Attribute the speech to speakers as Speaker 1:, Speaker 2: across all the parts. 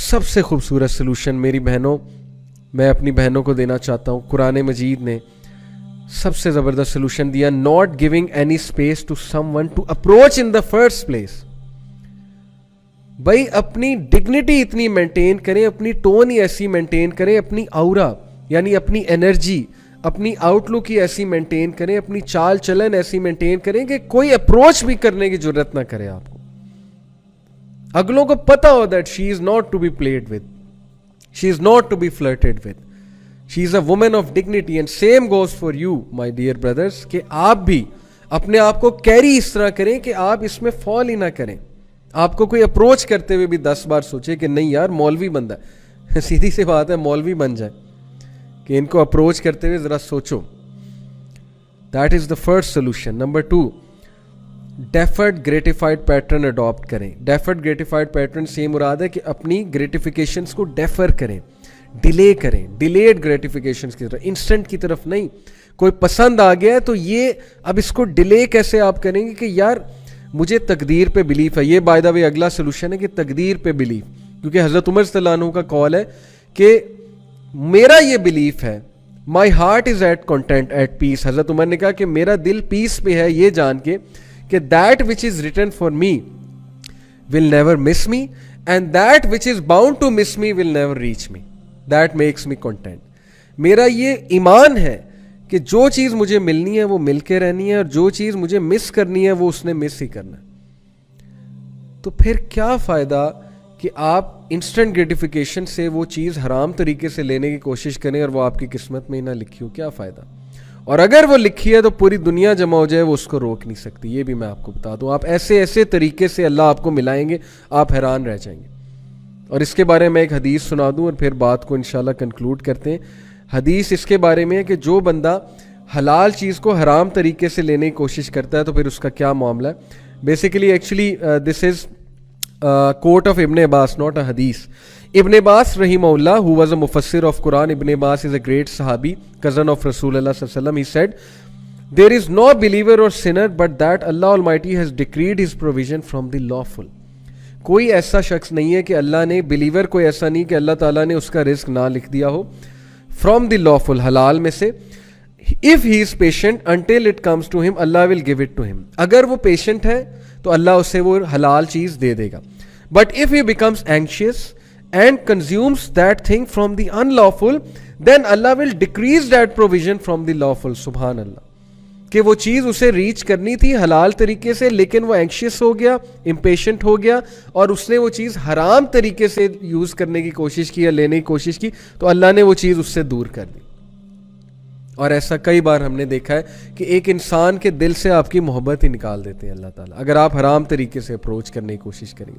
Speaker 1: سب سے خوبصورت سلوشن میری بہنوں میں اپنی بہنوں کو دینا چاہتا ہوں. قرآن مجید نے سب سے زبردست سلوشن دیا, not giving any space to someone to approach in the first place. بھائی اپنی ڈگنیٹی اتنی مینٹین کریں, اپنی ٹون ہی ایسی مینٹین کریں, اپنی اورا یعنی اپنی انرجی, اپنی آؤٹ لک ہی ایسی مینٹین کریں, اپنی چال چلن ایسی مینٹین کریں کہ کوئی اپروچ بھی کرنے کی ضرورت نہ کرے آپ کو. اگلوں کو پتا ہو that she is not to be played with, she is not to be flirted with, she is a woman of dignity. And same goes for you my dear brothers, کہ آپ بھی اپنے آپ کو کیری اس طرح کریں کہ آپ اس میں فال ہی نہ کریں. آپ کو کوئی اپروچ کرتے ہوئے بھی 10 بار سوچے کہ نہیں یار مولوی بندہ ہے, سیدھی سی بات ہے مولوی بن جائے, کہ ان کو اپروچ کرتے ہوئے ذرا سوچو. That is the first solution. Number 2, deferred gratified pattern adapt کریں. ڈیفرڈ گریٹیفائڈ پیٹرن سے مراد ہے کہ اپنی گریٹیفیکیشنس کو ڈیفر کریں, ڈیلے کریں, ڈیلیڈ گریٹیفیکیشنس کی طرف, انسٹنٹ کی طرف نہیں. کوئی پسند آ گیا ہے تو یہ اب اس کو ڈیلے کیسے آپ کریں گے کہ یار مجھے تقدیر پہ بلیف ہے. یہ بائی دا وے اگلا سولوشن ہے کہ تقدیر پہ بلیف, کیونکہ حضرت عمر صلی اللہ عنہ کا قول ہے کہ میرا یہ بلیف ہے, my heart is at content at peace. حضرت عمر نے کہا کہ میرا دل پیس پہ ہے یہ جان کے کہ that which is written for me will never miss me, and that which is bound to miss me will never reach me. That makes me content. میرا یہ ایمان ہے کہ جو چیز مجھے ملنی ہے وہ مل کے رہنی ہے, اور جو چیز مجھے مس کرنی ہے وہ اس نے مس ہی کرنا ہے. تو پھر کیا فائدہ کہ آپ انسٹنٹ گریٹیفیکیشن سے وہ چیز حرام طریقے سے لینے کی کوشش کریں اور وہ آپ کی قسمت میں ہی نہ لکھی ہو. کیا فائدہ؟ اور اگر وہ لکھی ہے تو پوری دنیا جمع ہو جائے وہ اس کو روک نہیں سکتی. یہ بھی میں آپ کو بتا دوں. آپ ایسے ایسے طریقے سے اللہ آپ کو ملائیں گے, آپ حیران رہ جائیں گے. اور اس کے بارے میں ایک حدیث سنا دوں اور پھر بات کو انشاءاللہ کنکلوڈ کرتے ہیں. حدیث اس کے بارے میں ہے کہ جو بندہ حلال چیز کو حرام طریقے سے لینے کی کوشش کرتا ہے تو پھر اس کا کیا معاملہ ہے. Basically actually this is quote of Ibn Abbas, not a hadith. Ibn Abbas rahimahullah, who was a mufassir of Quran, Ibn Abbas is a great sahabi, cousin of Rasulullah sallallahu alaihi wasallam. He said, there is no believer or sinner but that Allah Almighty has decreed his provision from the lawful. کوئی ایسا شخص نہیں ہے کہ اللہ نے, believer کوئی ایسا نہیں کہ اللہ تعالیٰ نے اس کا رزق نہ لکھ دیا ہو, from the lawful, حلال میں سے. if he is patient until it comes to him, Allah will give it to him. اگر وہ پیشنٹ ہے تو اللہ اسے وہ حلال چیز دے دے گا. But if he becomes anxious and consumes that thing from the unlawful, then Allah will decrease that provision from the lawful. سبحان اللہ. کہ وہ چیز اسے ریچ کرنی تھی حلال طریقے سے, لیکن وہ اینکشیس ہو گیا, امپیشنٹ ہو گیا, اور اس نے وہ چیز حرام طریقے سے یوز کرنے کی کوشش کی یا لینے کی کوشش کی, تو اللہ نے وہ چیز اس سے دور کر دی. اور ایسا کئی بار ہم نے دیکھا ہے کہ ایک انسان کے دل سے آپ کی محبت ہی نکال دیتے ہیں اللہ تعالیٰ, اگر آپ حرام طریقے سے اپروچ کرنے کی کوشش کریں.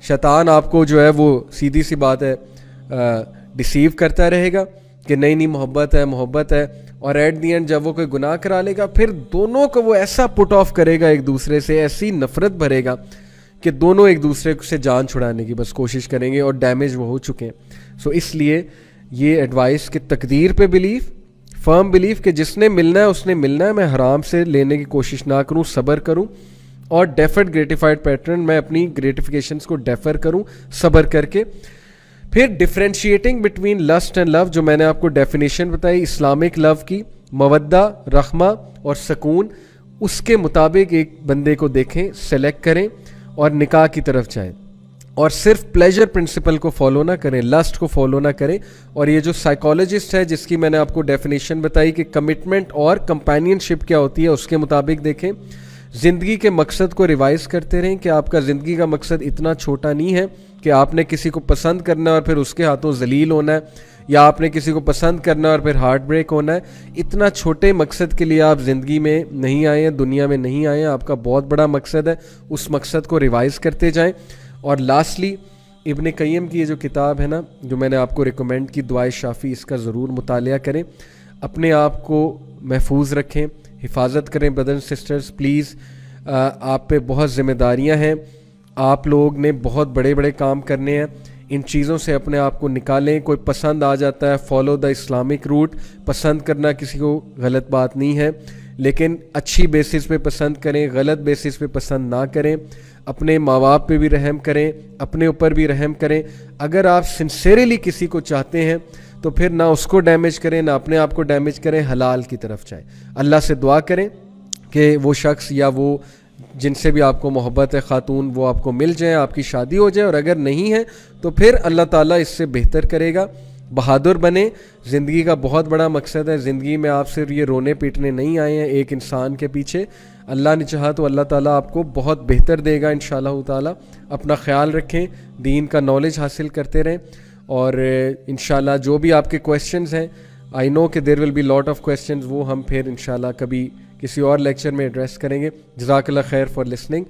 Speaker 1: شیطان آپ کو جو ہے وہ سیدھی سی بات ہے ڈیسیو کرتا رہے گا کہ نہیں نہیں محبت ہے محبت ہے, اور ایٹ دی اینڈ جب وہ کوئی گناہ کرا لے گا پھر دونوں کو وہ ایسا پٹ آف کرے گا ایک دوسرے سے, ایسی نفرت بھرے گا کہ دونوں ایک دوسرے سے جان چھڑانے کی بس کوشش کریں گے, اور ڈیمیج وہ ہو چکے ہیں. سو اس لیے یہ ایڈوائس کہ تقدیر پہ بلیف, فرم بلیف کہ جس نے ملنا ہے اس نے ملنا ہے, میں حرام سے لینے کی کوشش نہ کروں, صبر کروں. اور ڈیفرڈ گریٹیفائڈ پیٹرن, میں اپنی گریٹیفیکیشنس کو ڈیفر کروں صبر کر کے. پھر ڈفرینشیٹنگ بٹوین لسٹ اینڈ لو, جو میں نے آپ کو ڈیفینیشن بتائی اسلامک لو کی, مودہ, رحمہ اور سکون, اس کے مطابق ایک بندے کو دیکھیں, سلیکٹ کریں اور نکاح کی طرف جائیں. اور صرف پلیجر پرنسپل کو فالو نہ کریں, لسٹ کو فالو نہ کریں. اور یہ جو سائیکالوجسٹ ہے جس کی میں نے آپ کو ڈیفینیشن بتائی کہ کمٹمنٹ اور کمپینین شپ کیا ہوتی ہے, اس کے مطابق دیکھیں. زندگی کے مقصد کو ریوائز کرتے رہیں کہ آپ کا زندگی کا مقصد اتنا چھوٹا نہیں ہے کہ آپ نے کسی کو پسند کرنا ہے اور پھر اس کے ہاتھوں ذلیل ہونا ہے, یا آپ نے کسی کو پسند کرنا ہے اور پھر ہارٹ بریک ہونا ہے. اتنا چھوٹے مقصد کے لیے آپ زندگی میں نہیں آئے ہیں, دنیا میں نہیں آئے ہیں, آپ کا بہت بڑا مقصد ہے. اس مقصد کو ریوائز کرتے جائیں. اور لاسٹلی ابن قیم کی یہ جو کتاب ہے نا, جو میں نے آپ کو ریکمینڈ کی, دعائے شافی, اس کا ضرور مطالعہ کریں. اپنے آپ کو محفوظ رکھیں, حفاظت کریں. بردرز سسٹرز پلیز, آپ پہ بہت ذمہ داریاں ہیں, آپ لوگ نے بہت بڑے بڑے کام کرنے ہیں. ان چیزوں سے اپنے آپ کو نکالیں. کوئی پسند آ جاتا ہے, فالو دا اسلامک روٹ. پسند کرنا کسی کو غلط بات نہیں ہے, لیکن اچھی بیسس پہ پسند کریں, غلط بیسس پہ پسند نہ کریں. اپنے ماں باپ پہ بھی رحم کریں, اپنے اوپر بھی رحم کریں. اگر آپ سنسیریلی کسی کو چاہتے ہیں تو پھر نہ اس کو ڈیمیج کریں نہ اپنے آپ کو ڈیمیج کریں, حلال کی طرف جائیں. اللہ سے دعا کریں کہ وہ شخص یا وہ جن سے بھی آپ کو محبت ہے خاتون, وہ آپ کو مل جائیں, آپ کی شادی ہو جائے, اور اگر نہیں ہے تو پھر اللہ تعالیٰ اس سے بہتر کرے گا. بہادر بنیں, زندگی کا بہت بڑا مقصد ہے. زندگی میں آپ صرف یہ رونے پیٹنے نہیں آئے ہیں ایک انسان کے پیچھے. اللہ نے چاہا تو اللہ تعالیٰ آپ کو بہت بہتر دے گا انشاءاللہ تعالیٰ. اپنا خیال رکھیں, دین کا نالج حاصل کرتے رہیں, اور انشاءاللہ جو بھی آپ کے کویسچنز ہیں, آئی نو کہ there will be lot of questions, وہ ہم پھر انشاءاللہ کبھی کسی اور لیکچر میں ایڈریس کریں گے. جزاک اللہ خیر for listening.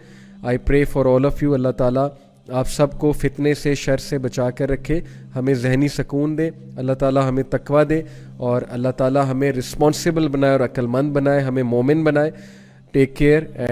Speaker 1: I pray for all of you. Allah تعالیٰ آپ سب کو فتنے سے, شر سے بچا کر رکھے, ہمیں ذہنی سکون دے, اللہ تعالیٰ ہمیں تقویٰ دے, اور اللہ تعالیٰ ہمیں رسپانسبل بنائے اور عقل مند بنائے, ہمیں مومن بنائے. Take care and